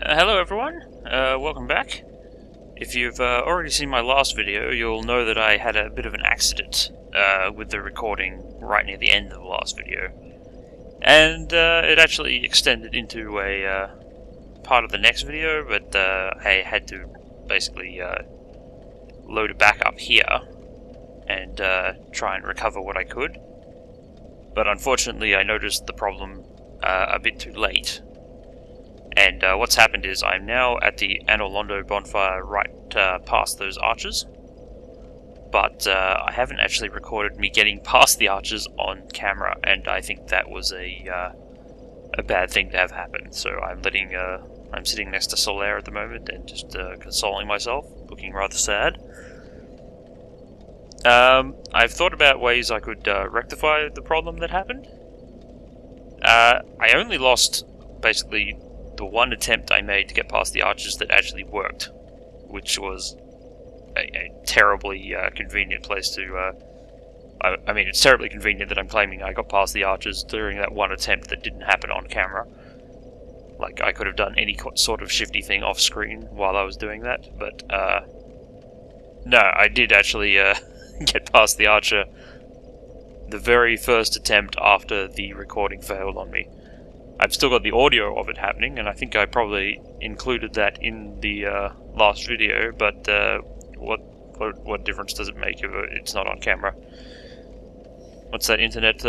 Hello everyone, welcome back. If you've already seen my last video, you'll know that I had a bit of an accident with the recording right near the end of the last video. And it actually extended into a part of the next video, but I had to basically load it back up here and try and recover what I could. But unfortunately I noticed the problem a bit too late. And what's happened is I'm now at the Anor Londo bonfire right past those arches, but I haven't actually recorded me getting past the arches on camera, and I think that was a bad thing to have happen. So I'm sitting next to Solaire at the moment and just consoling myself, looking rather sad. I've thought about ways I could rectify the problem that happened. I only lost basically the one attempt I made to get past the arches that actually worked, which was a terribly convenient place to... I mean, it's terribly convenient that I'm claiming I got past the arches during that one attempt that didn't happen on camera. Like, I could have done any sort of shifty thing off screen while I was doing that, but no, I did actually get past the archer the very first attempt after the recording failed on me. I've still got the audio of it happening, and I think I probably included that in the last video, but what difference does it make if it's not on camera? What's that internet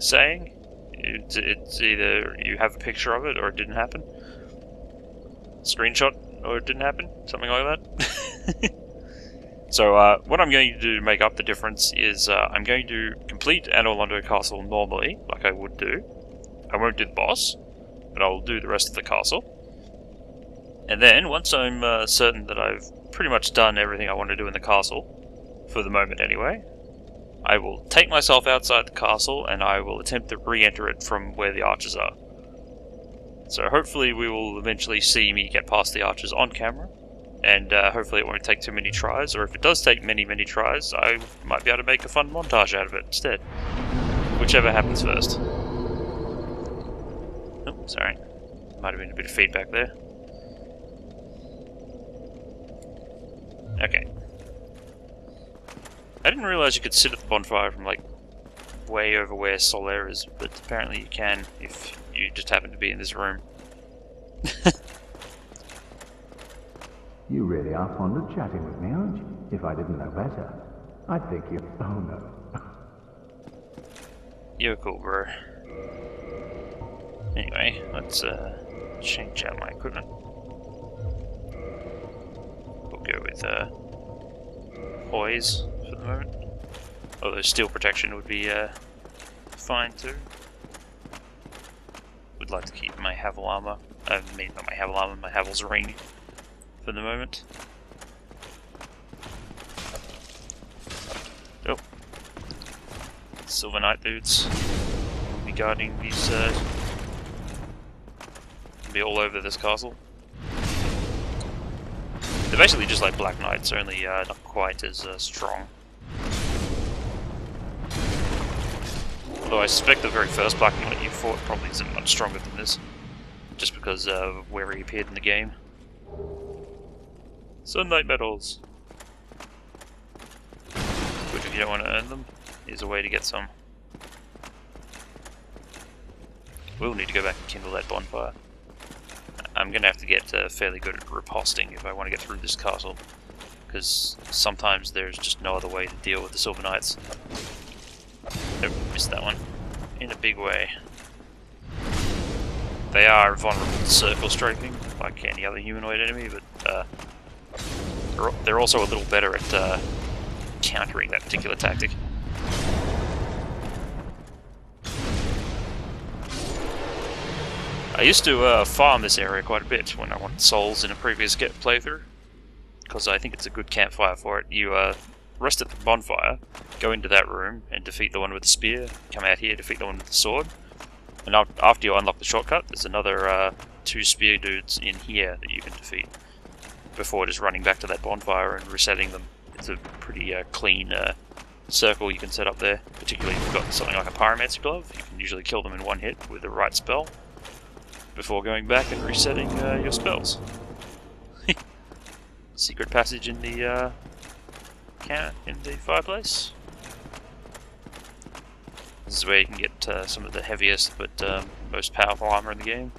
saying? It's either you have a picture of it or it didn't happen. Screenshot or it didn't happen? Something like that? So what I'm going to do to make up the difference is I'm going to complete Anor Londo Castle normally, like I would do. I won't do the boss, but I'll do the rest of the castle. And then, once I'm certain that I've pretty much done everything I want to do in the castle, for the moment anyway, I will take myself outside the castle and I will attempt to re-enter it from where the arches are. So hopefully we will eventually see me get past the arches on camera, and hopefully it won't take too many tries, or if it does take many tries, I might be able to make a fun montage out of it instead. Whichever happens first. Oh, sorry. Might have been a bit of feedback there. Okay. I didn't realise you could sit at the bonfire from, like, way over where Solaire is, but apparently you can if you just happen to be in this room. You really are fond of chatting with me, aren't you? If I didn't know better, I'd think you... Oh no. You're cool, bro. Anyway, let's change out my equipment. We'll go with poise for the moment. Although steel protection would be fine too. Would like to keep my Havel armor. I mean, not my Havel armor, my Havel's ring for the moment. Oh. Silver Knight dudes will be guarding these be all over this castle. They're basically just like Black Knights, only not quite as strong. Although I suspect the very first Black Knight you fought probably isn't much stronger than this, just because of where he appeared in the game. Sunlight medals! Good if you don't want to earn them. Here's a way to get some. We'll need to go back and kindle that bonfire. I'm going to have to get fairly good at riposting if I want to get through this castle, because sometimes there's just no other way to deal with the Silver Knights. Nope, missed that one. In a big way. They are vulnerable to circle strafing, like any other humanoid enemy, but they're also a little better at countering that particular tactic. I used to farm this area quite a bit when I wanted souls in a previous playthrough, because I think it's a good campfire for it. You rest at the bonfire, go into that room and defeat the one with the spear, come out here, defeat the one with the sword, and after you unlock the shortcut, there's another 2 spear dudes in here that you can defeat, before just running back to that bonfire and resetting them. It's a pretty clean circle you can set up there, particularly if you've got something like a pyromancy glove. You can usually kill them in one hit with the right spell. before going back and resetting your spells. Secret passage in the fireplace. This is where you can get some of the heaviest but most powerful armor in the game.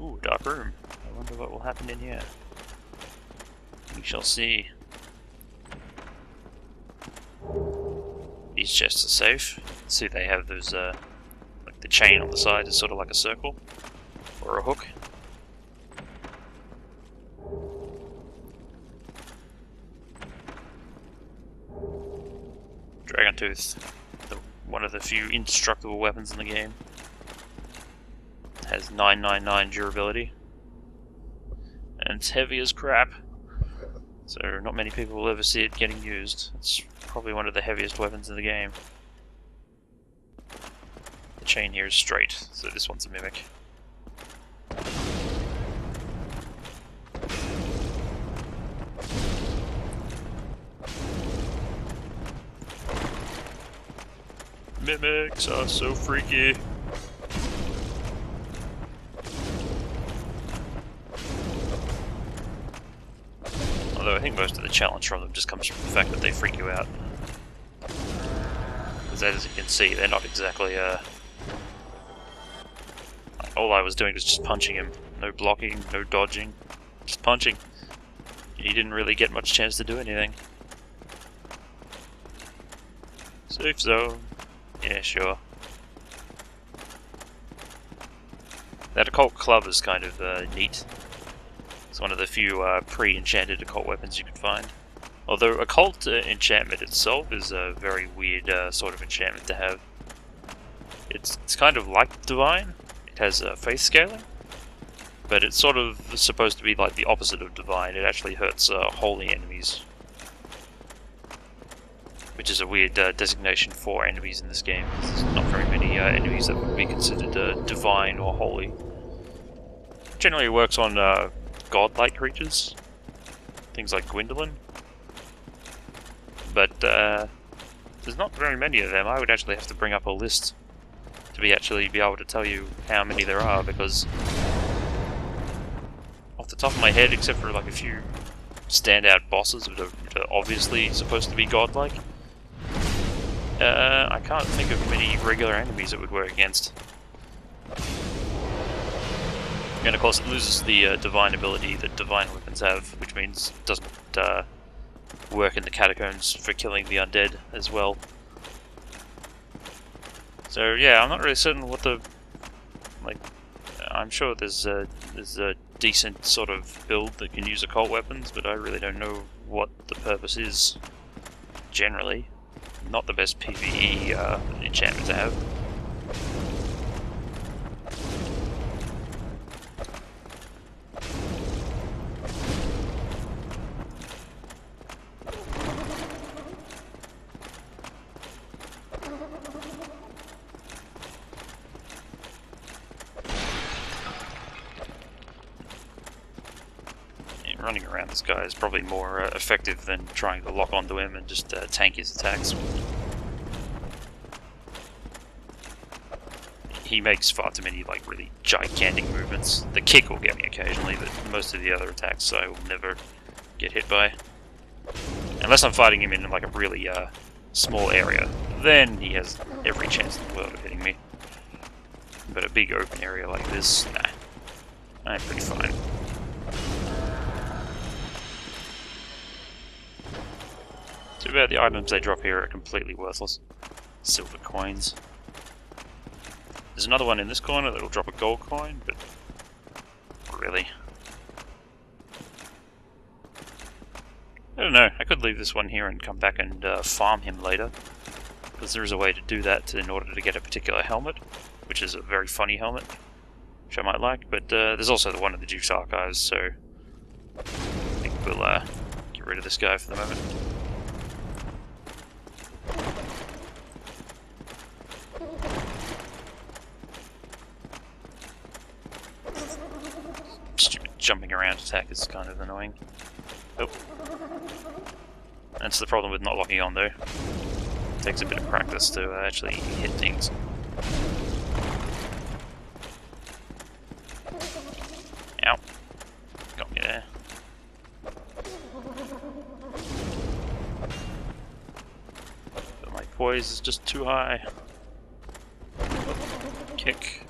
Ooh, dark room. I wonder what will happen in here. We shall see. These chests are safe. See, they have those, like the chain on the side is sort of like a circle or a hook. Dragon Tooth, one of the few indestructible weapons in the game. It has 999 durability. And it's heavy as crap. So not many people will ever see it getting used. It's probably one of the heaviest weapons in the game. The chain here is straight, so this one's a mimic. Mimics are so freaky. Although I think most of the challenge from them just comes from the fact that they freak you out. Because as you can see, they're not exactly, all I was doing was just punching him. No blocking, no dodging, just punching. He didn't really get much chance to do anything. Safe zone. Yeah, sure. That occult club is kind of neat. It's one of the few pre-enchanted occult weapons you can find. Although occult enchantment itself is a very weird sort of enchantment to have. It's kind of like divine. It has faith scaling, but it's sort of supposed to be like the opposite of divine. It actually hurts holy enemies, which is a weird designation for enemies in this game. There's not very many enemies that would be considered divine or holy. Generally it works on godlike creatures, things like Gwendolyn, but there's not very many of them. I would actually have to bring up a list to actually be able to tell you how many there are, because off the top of my head, except for like a few standout bosses that are obviously supposed to be godlike, I can't think of many regular enemies it would work against. And of course it loses the divine ability that divine weapons have, which means it doesn't work in the catacombs for killing the undead as well. So yeah, I'm not really certain what the... like, I'm sure there's a decent sort of build that can use occult weapons, but I really don't know what the purpose is generally. Not the best PvE enchantment to have. Running around this guy is probably more effective than trying to lock onto him and just tank his attacks. He makes far too many like really gigantic movements. The kick will get me occasionally, but most of the other attacks I will never get hit by. Unless I'm fighting him in like a really small area, then he has every chance in the world of hitting me. But a big open area like this, nah, I'm pretty fine. Too bad the items they drop here are completely worthless. Silver coins. There's another one in this corner that'll drop a gold coin, but really. I don't know, I could leave this one here and come back and farm him later, because there is a way to do that in order to get a particular helmet, which is a very funny helmet, which I might like, but there's also the one in the Duke's Archives, so I think we'll get rid of this guy for the moment. Stupid jumping around attack is kind of annoying. Oh. That's the problem with not locking on though. It takes a bit of practice to actually hit things. always is just too high. Kick.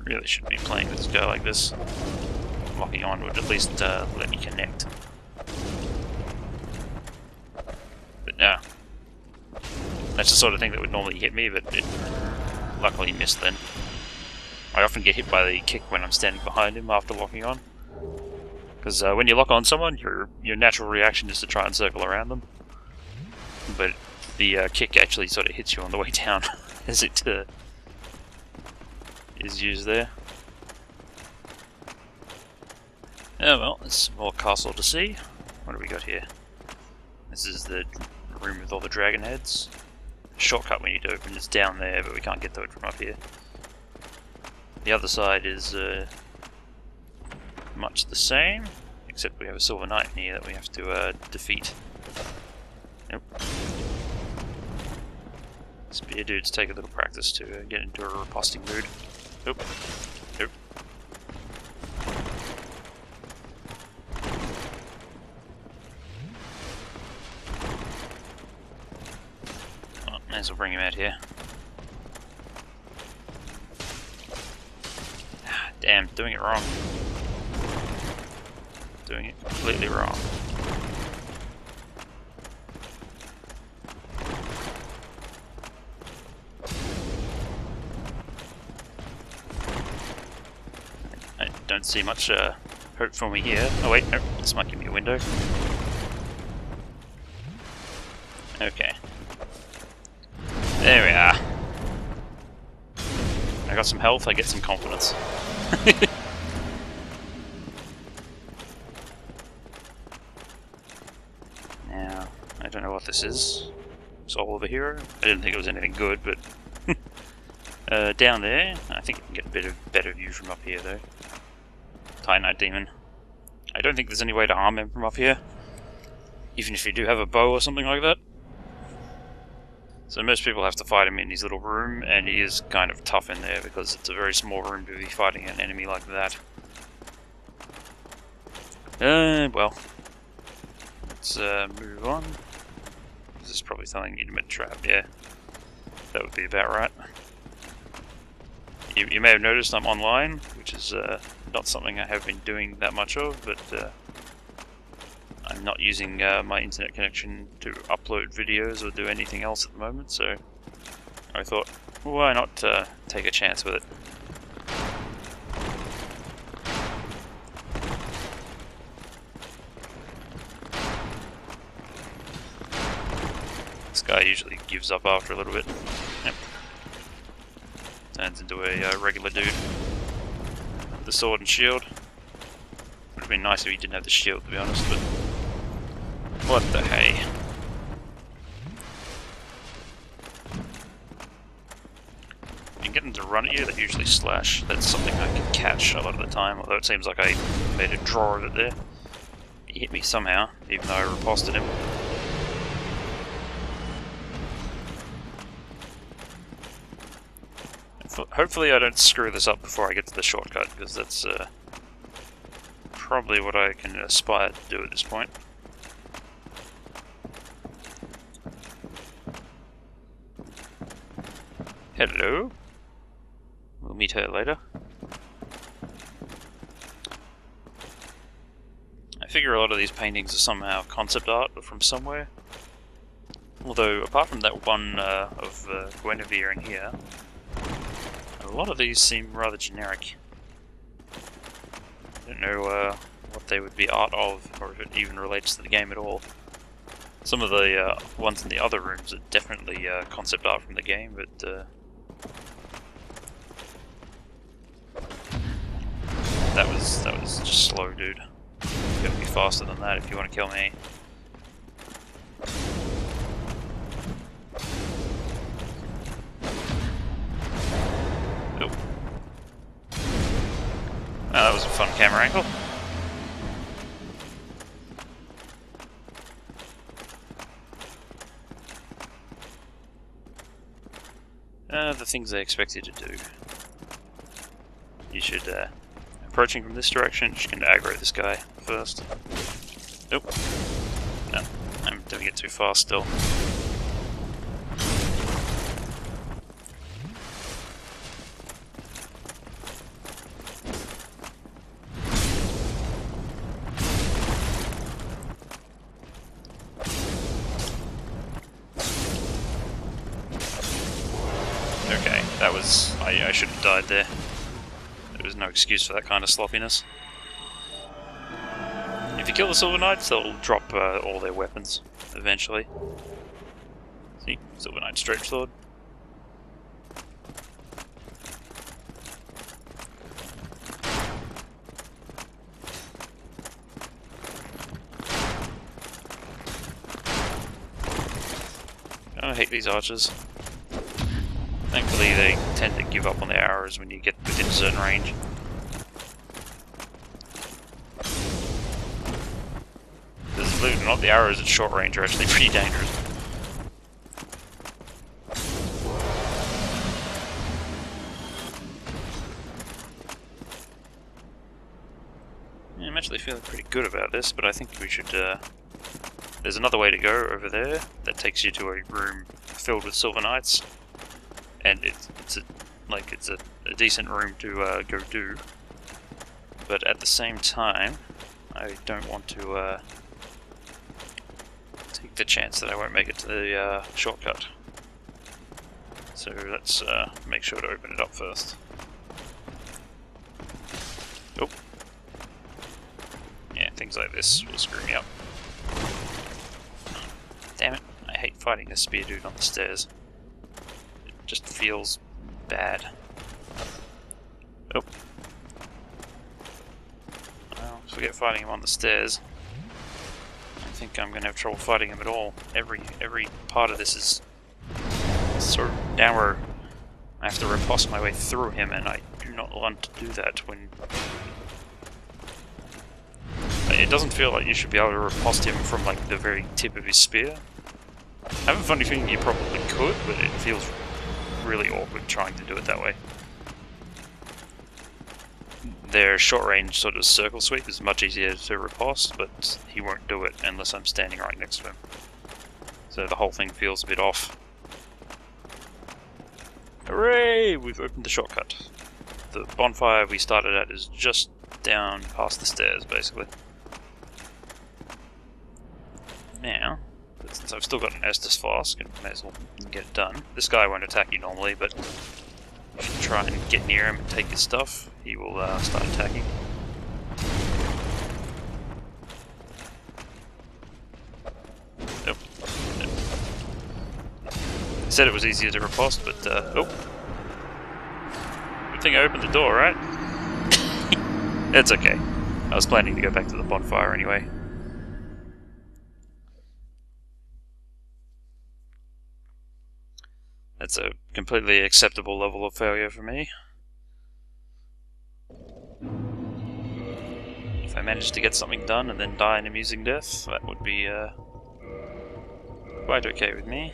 Really should be playing this guy like this. Locking on would at least let me connect. But no. That's the sort of thing that would normally hit me, but it luckily missed then. I often get hit by the kick when I'm standing behind him after locking on. Because when you lock on someone, your natural reaction is to try and circle around them. But the kick actually sort of hits you on the way down as it is used there. Oh well, there's some more castle to see. What do we got here? This is the room with all the dragon heads. The shortcut we need to open is down there, but we can't get to it from up here. The other side is much the same, except we have a silver knight in here that we have to defeat. Nope. Spear dudes take a little practice to get into a riposting mood. Nope. Nope. Oh, may as well bring him out here. Ah, damn, doing it wrong. Doing it completely wrong. I don't see much hope for me here. Oh wait, nope, this might give me a window. Okay. There we are. I got some health, I get some confidence. Now, I don't know what this is. Soul of a Hero? I didn't think it was anything good, but... down there, I think you can get a bit of better view from up here though. Titanite Demon. I don't think there's any way to harm him from up here. Even if you do have a bow or something like that. So most people have to fight him in his little room, and he is kind of tough in there because it's a very small room to be fighting an enemy like that. Well. Let's move on. This is probably something intimate trap, yeah. That would be about right. You may have noticed I'm online, which is not something I have been doing that much of, but I'm not using my internet connection to upload videos or do anything else at the moment, so I thought, why not take a chance with it. This guy usually gives up after a little bit. Yep. Turns into a regular dude with the sword and shield. Would have been nice if he didn't have the shield, to be honest, but what the hey. You can get them to run at you, they usually slash. That's something I can catch a lot of the time, although it seems like I made a draw of it there. He hit me somehow, even though I riposted him. Hopefully I don't screw this up before I get to the shortcut, because that's probably what I can aspire to do at this point. Hello. We'll meet her later. I figure a lot of these paintings are somehow concept art from somewhere. Although, apart from that one of Guinevere in here, a lot of these seem rather generic. I don't know what they would be art of, or if it even relates to the game at all. Some of the ones in the other rooms are definitely concept art from the game, but that was just slow, dude. You gotta be faster than that if you want to kill me. Oh, that was a fun camera angle. The things they expect you to do. You should, approaching from this direction, just gonna aggro this guy first. Nope. No, I'm doing it too fast still. Okay, that was... I should have died there. There was no excuse for that kind of sloppiness. If you kill the Silver Knights, they'll drop all their weapons, eventually. See? Silver Knight Straight Sword. I hate these archers. Thankfully, they tend to give up on their arrows when you get within a certain range. Believe it or not, the arrows at short range are actually pretty dangerous. Yeah, I'm actually feeling pretty good about this, but I think we should... There's another way to go over there that takes you to a room filled with Silver Knights. And it's a decent room to go do. But at the same time, I don't want to take the chance that I won't make it to the shortcut. So let's make sure to open it up first. Oh. Yeah, things like this will screw me up. Damn it, I hate fighting this spear dude on the stairs. It just feels bad. Oh. Well, forget fighting him on the stairs. I think I'm going to have trouble fighting him at all. Every part of this is sort of narrow. I have to riposte my way through him, and I do not want to do that when... It doesn't feel like you should be able to riposte him from like the very tip of his spear. I have a funny feeling you probably could, but it feels really awkward trying to do it that way. Their short-range sort of circle sweep is much easier to riposte, but he won't do it unless I'm standing right next to him. So the whole thing feels a bit off. Hooray! We've opened the shortcut. The bonfire we started at is just down past the stairs, basically. Now, since I've still got an Estus flask, and may as well get it done. This guy won't attack you normally, but if you try and get near him and take his stuff, he will start attacking. Nope. Nope. I said it was easier to riposte, but oh. Good thing I opened the door, right? It's okay. I was planning to go back to the bonfire anyway. That's a completely acceptable level of failure for me. If I managed to get something done and then die an amusing death, that would be quite okay with me.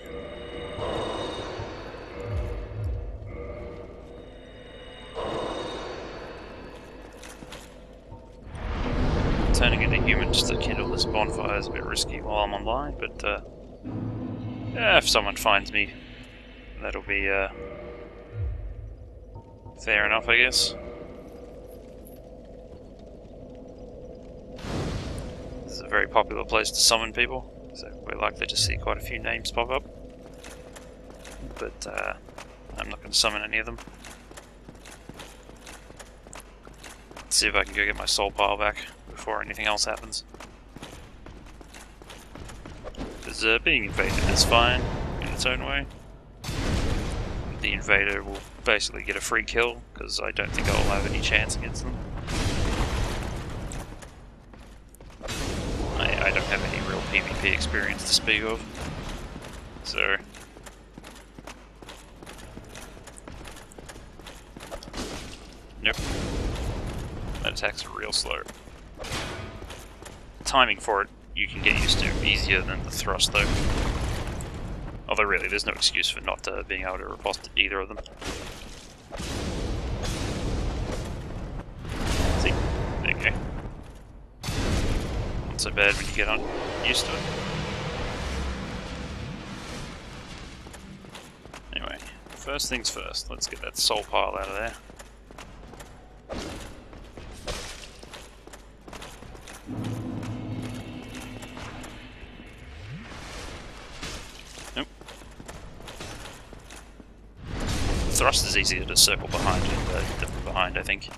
Turning into human just to kindle this bonfire is a bit risky while I'm online, but yeah, if someone finds me, that'll be fair enough, I guess. This is a very popular place to summon people, so we're likely to see quite a few names pop up. But I'm not going to summon any of them. Let's see if I can go get my soul pile back before anything else happens. Because being invaded is fine in its own way. The invader will basically get a free kill, because I don't think I'll have any chance against them. I don't have any real PvP experience to speak of, so... Nope. That attack's real slow. Timing for it, you can get used to easier than the thrust, though. Although really, there's no excuse for not being able to riposte either of them. See? There you go. so bad when you get used to it. Anyway, first things first, let's get that soul pile out of there. Nope. Thrust is easier to circle behind than behind, I think.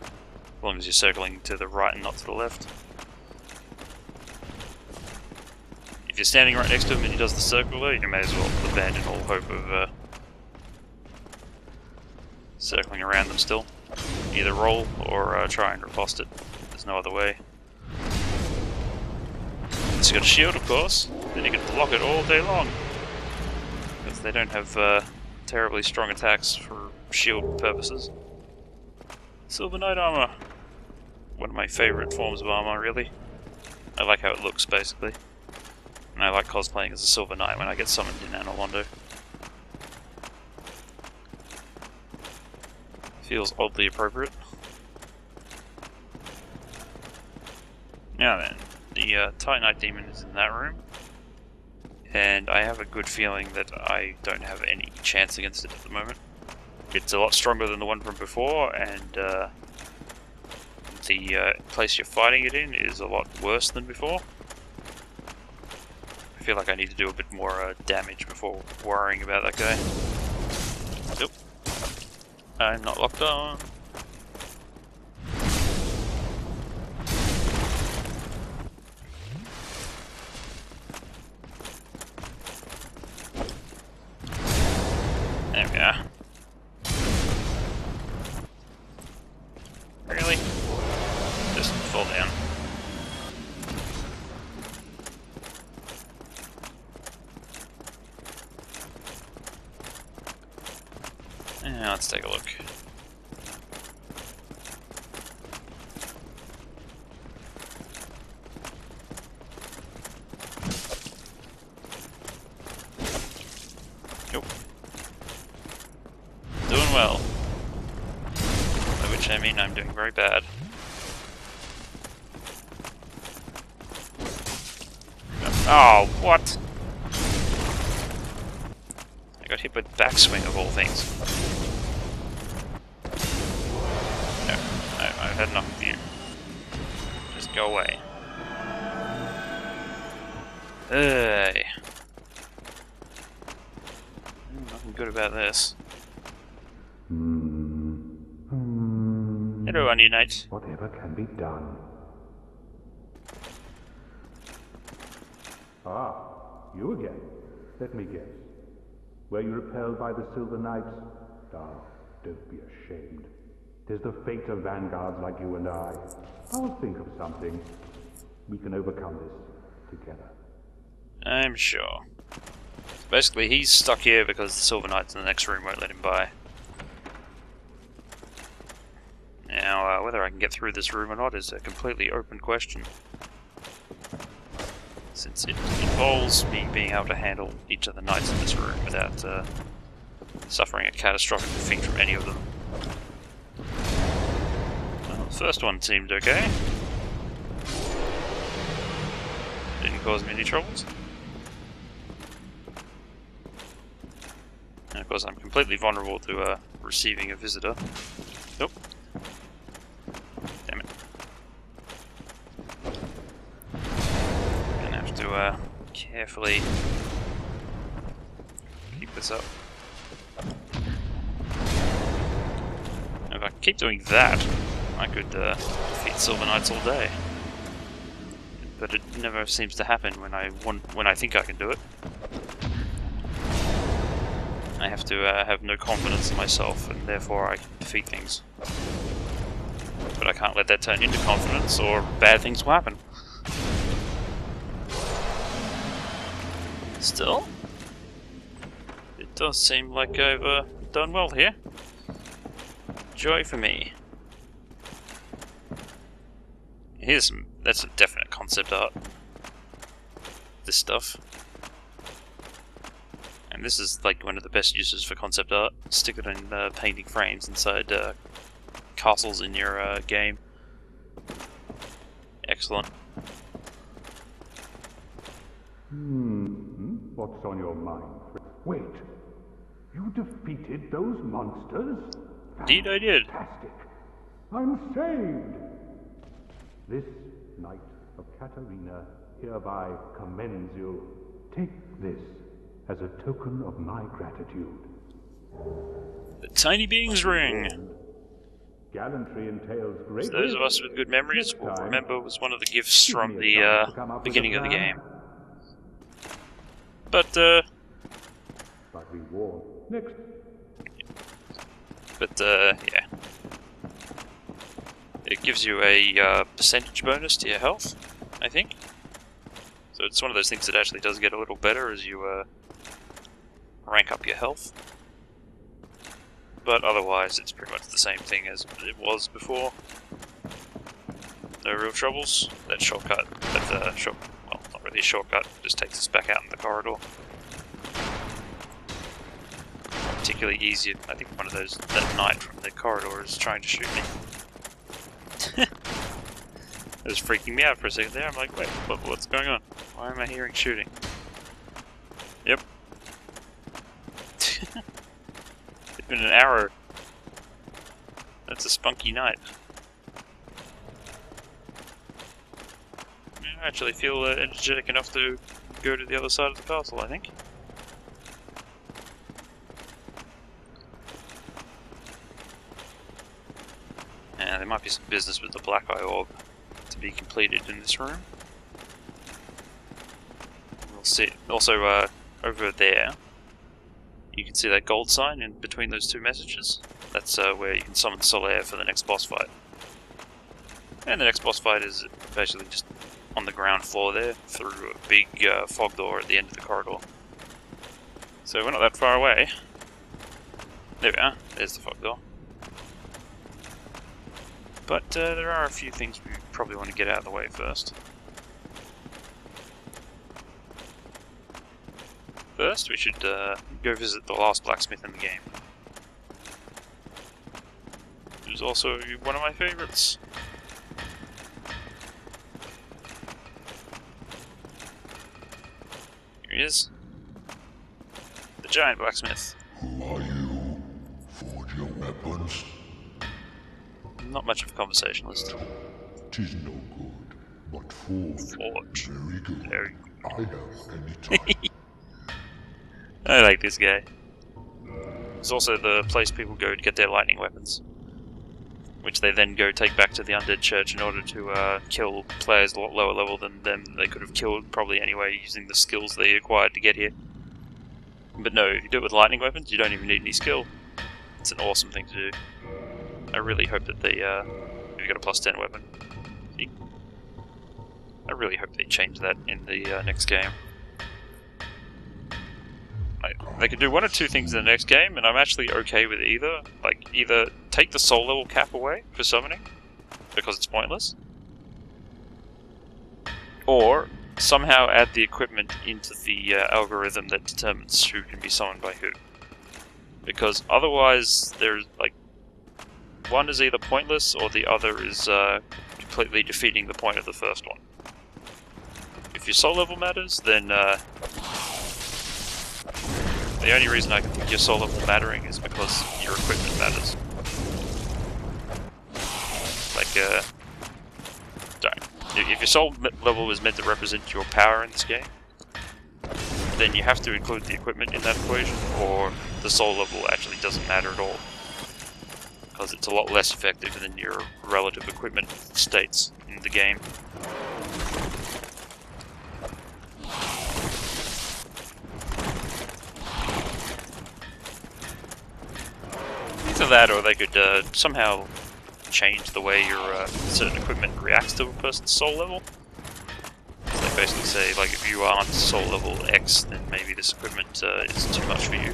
As long as you're circling to the right and not to the left. If you're standing right next to him and he does the circle though, you may as well abandon all hope of circling around them still. Either roll or try and riposte it. There's no other way. Unless you've got a shield, of course, then you can block it all day long. Because they don't have terribly strong attacks for shield purposes. Silver Knight armor. One of my favourite forms of armor, really. I like how it looks, basically. And I like cosplaying as a Silver Knight when I get summoned in Anor Londo. Feels oddly appropriate. Now then, the Titanite Demon is in that room. And I have a good feeling that I don't have any chance against it at the moment. It's a lot stronger than the one from before, and the place you're fighting it in is a lot worse than before. I feel like I need to do a bit more damage before worrying about that guy. Nope. I'm not locked on. There we are. Really? Just fall down. Yeah, let's take a look. Nope. Doing well. By which I mean I'm doing very bad. Oh, what? I got hit with backswing of all things. No, I've had enough of you. Just go away. Hey. Nothing good about this. Hello, Onion Knight. Whatever can be done. Ah, you again. Let me guess. Were you repelled by the Silver Knights? Ah, don't be ashamed. 'Tis the fate of vanguards like you and I. I'll think of something. We can overcome this together. I'm sure. Basically, he's stuck here because the Silver Knights in the next room won't let him by. Now, whether I can get through this room or not is a completely open question. Since it involves me being able to handle each of the knights in this room without suffering a catastrophic defeat from any of them. Well, the first one seemed okay. Didn't cause me any troubles. And of course I'm completely vulnerable to receiving a visitor. Nope. Damn it. Gonna have to carefully keep this up. If I keep doing that, I could defeat Silver Knights all day. But it never seems to happen when I think I can do it. I have to have no confidence in myself, and therefore I can defeat things. But I can't let that turn into confidence, or bad things will happen. Still, it does seem like I've done well here. Joy for me. That's a definite concept art. This stuff. And this is like one of the best uses for concept art. Stick it in painting frames inside castles in your game. Excellent. What's on your mind? Wait, you defeated those monsters? Indeed I did. Fantastic. I'm saved. This Knight of Katarina hereby commends you. Take this as a token of my gratitude. The Tiny Beings Ring. Gallantry entails great So those of us with good memories will remember was one of the gifts from the beginning of the game. But be warned. Next. Yeah. It gives you a percentage bonus to your health, I think. So it's one of those things that actually does get a little better as you rank up your health. But otherwise, it's pretty much the same thing as it was before. No real troubles. That shortcut, well, not really a shortcut, just takes us back out in the corridor. Not particularly easy. I think one of those, that knight from the corridor is trying to shoot me. It was freaking me out for a second there. I'm like, wait, what's going on? Why am I hearing shooting? Yep. It's been an arrow. That's a spunky knight. I actually feel energetic enough to go to the other side of the castle, I think. And there might be some business with the Black Eye Orb to be completed in this room. We'll see. Also, over there, you can see that gold sign in between those two messages. That's where you can summon Solaire for the next boss fight. And the next boss fight is basically just on the ground floor there, through a big fog door at the end of the corridor. So we're not that far away. There we are. There's the fog door. But there are a few things we probably want to get out of the way first. First, we should go visit the last blacksmith in the game. Who's also one of my favorites. Here he is. The giant blacksmith. Who are you? Forge your weapons? Not much of a conversationalist. Tis no good, but forge. Forge. Very good. Very I have any time. I like this guy. It's also the place people go to get their lightning weapons, which they then go take back to the Undead Church in order to kill players a lot lower level than them they could have killed probably anyway using the skills they acquired to get here. But no, if you do it with lightning weapons, you don't even need any skill. It's an awesome thing to do. I really hope that they, if you got a plus 10 weapon, see? I really hope they change that in the next game. They could do one or two things in the next game, and I'm actually okay with either. Like, either take the soul level cap away for summoning, because it's pointless, or somehow add the equipment into the algorithm that determines who can be summoned by who. Because otherwise, there's, like, one is either pointless, or the other is completely defeating the point of the first one. If your soul level matters, then the only reason I can think your soul level mattering is because your equipment matters. Like, if your soul level is meant to represent your power in this game, then you have to include the equipment in that equation, or the soul level actually doesn't matter at all. Because it's a lot less effective than your relative equipment states in the game. Either that, or they could somehow change the way your certain equipment reacts to a person's soul level. So they basically say, like, if you aren't soul level X, then maybe this equipment is too much for you.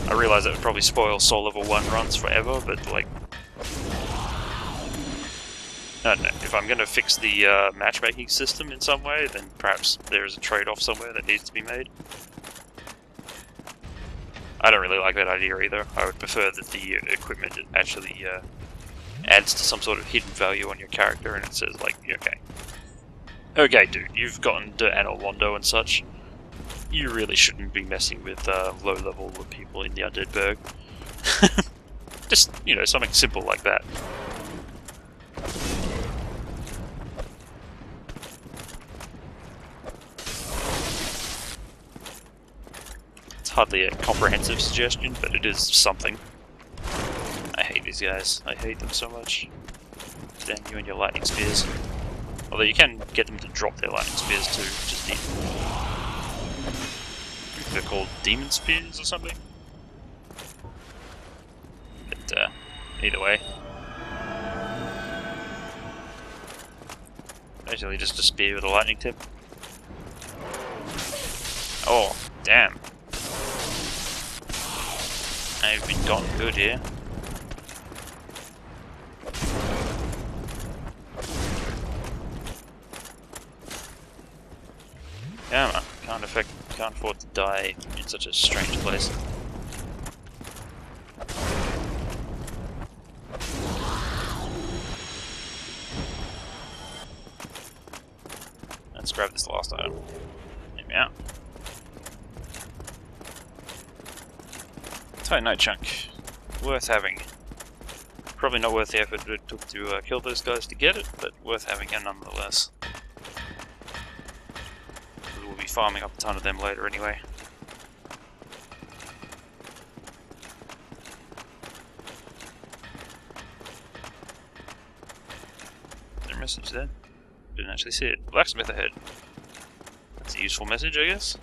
I realize that would probably spoil soul level 1 runs forever, but, like, I don't know. If I'm going to fix the matchmaking system in some way, then perhaps there's a trade-off somewhere that needs to be made. I don't really like that idea either. I would prefer that the equipment actually adds to some sort of hidden value on your character, and it says like, okay dude, you've gotten to Anor Londo and such. You really shouldn't be messing with low-level people in the Undead Burg. Just, you know, something simple like that. It's hardly a comprehensive suggestion, but it is something. I hate these guys. I hate them so much. Damn you and your lightning spears. Although you can get them to drop their lightning spears too, which is neat. They're called demon spears or something. But either way, basically just a spear with a lightning tip. Oh, damn! I've been gotten good here. Yeah, man. Can't afford to die in such a strange place. Let's grab this last item. Hear me out. Titanite chunk. Worth having. Probably not worth the effort it took to kill those guys to get it, but worth having nonetheless. We'll be farming up a ton of them later anyway. Is there a message there? Didn't actually see it. Blacksmith ahead. That's a useful message, I guess.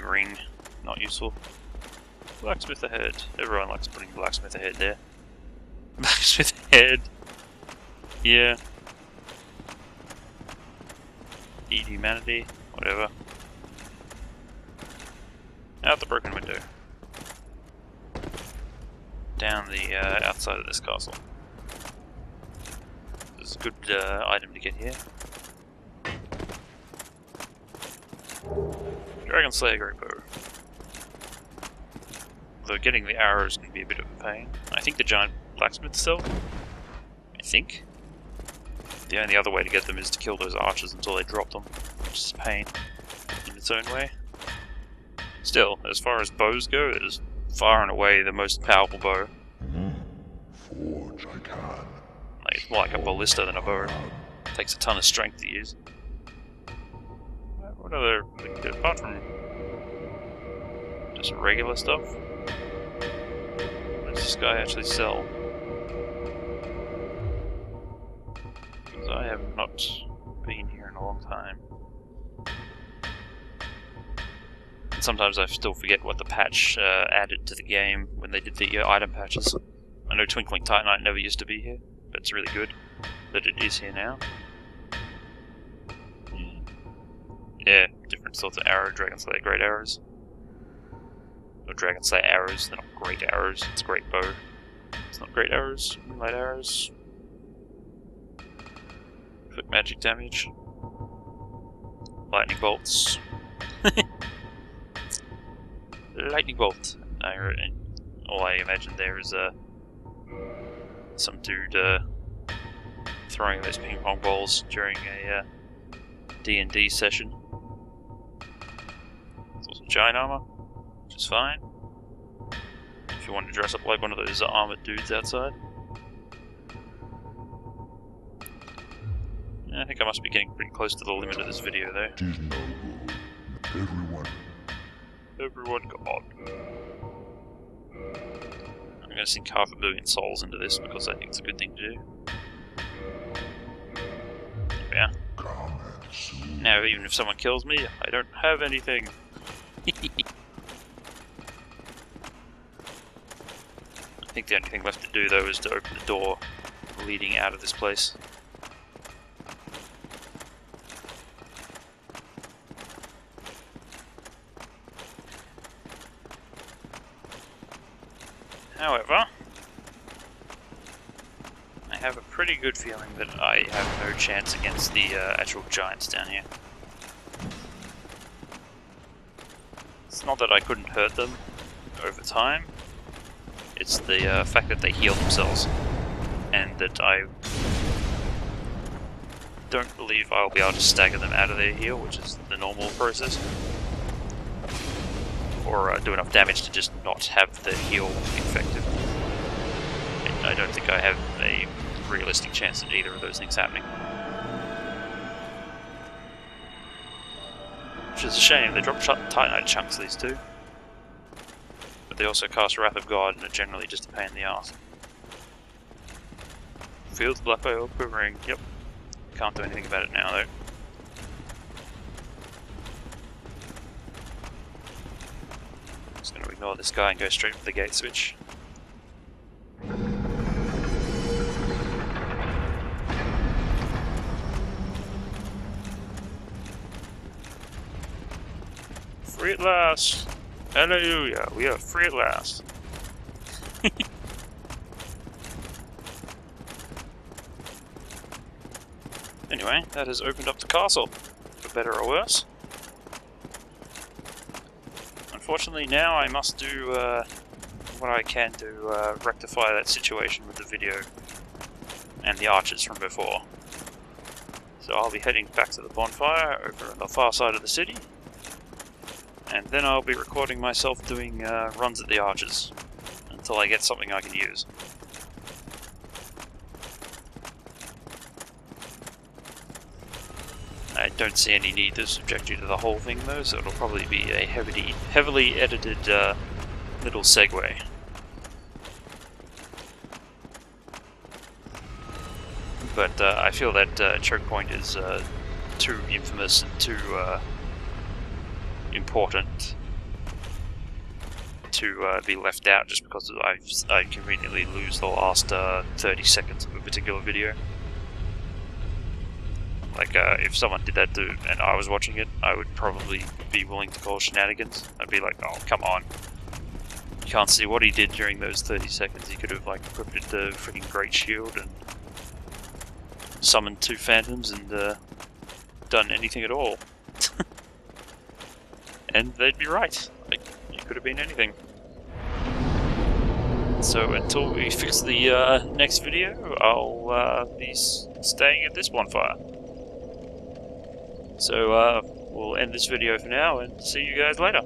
Ring. Not useful. Blacksmith ahead. Everyone likes putting blacksmith ahead there. Blacksmith ahead. Yeah. Eat humanity. Whatever. Out the broken window. Down the outside of this castle. This is a good item to get here. Dragon Slayer Great Bow. Although getting the arrows can be a bit of a pain. I think the giant blacksmith cell. I think. The only other way to get them is to kill those archers until they drop them, which is a pain in its own way. Still, as far as bows go, it is far and away the most powerful bow. Forge I can. Like, it's more like a ballista than a bow. It takes a ton of strength to use. What other, like, apart from just regular stuff, what does this guy actually sell? Because I have not been here in a long time. And sometimes I still forget what the patch added to the game when they did the item patches. I know Twinkling Titanite never used to be here, but it's really good that it is here now. Yeah, different sorts of arrow, Dragon Slayer great arrows. Or Dragon Slayer arrows, they're not great arrows, it's great bow. It's not great arrows, light arrows. Quick magic damage. Lightning bolts. Lightning bolt. All I imagine there is some dude throwing those ping pong balls during a D&D session. There's also giant armor, which is fine. If you want to dress up like one of those armored dudes outside. Yeah, I think I must be getting pretty close to the limit of this video though. Tis noble. Everyone gone. I'm going to sink 500 million souls into this because I think it's a good thing to do. Yeah. Now, even if someone kills me, I don't have anything. I think the only thing left to do, though, is to open the door leading out of this place. However, I have a pretty good feeling that I have no chance against the actual giants down here. It's not that I couldn't hurt them over time, it's the fact that they heal themselves. and that I don't believe I'll be able to stagger them out of their heal, which is the normal process. Or do enough damage to just not have the heal effective. And I don't think I have a realistic chance at either of those things happening. Which is a shame, they drop Titanite chunks, these two. But they also cast Wrath of God and are generally just a pain in the arse. Fields, black oil, quivering, yep. Can't do anything about it now though. Just going to ignore this guy and go straight for the gate switch. Free at last! Hallelujah! We are free at last! Anyway, that has opened up the castle, for better or worse. Unfortunately, now I must do what I can to rectify that situation with the video and the archers from before. So I'll be heading back to the bonfire over on the far side of the city, and then I'll be recording myself doing runs at the archers until I get something I can use. I don't see any need to subject you to the whole thing though, so it'll probably be a heavily edited little segue. But I feel that choke point is too infamous and too important to be left out just because I conveniently lose the last 30 seconds of a particular video. Like, if someone did that and I was watching it, I would probably be willing to call shenanigans. I'd be like, oh, come on. You can't see what he did during those 30 seconds. He could have, like, equipped the freaking Great Shield and summoned 2 phantoms and done anything at all. And they'd be right. Like, it could have been anything. So until we fix the next video, I'll be staying at this bonfire. So we'll end this video for now and see you guys later.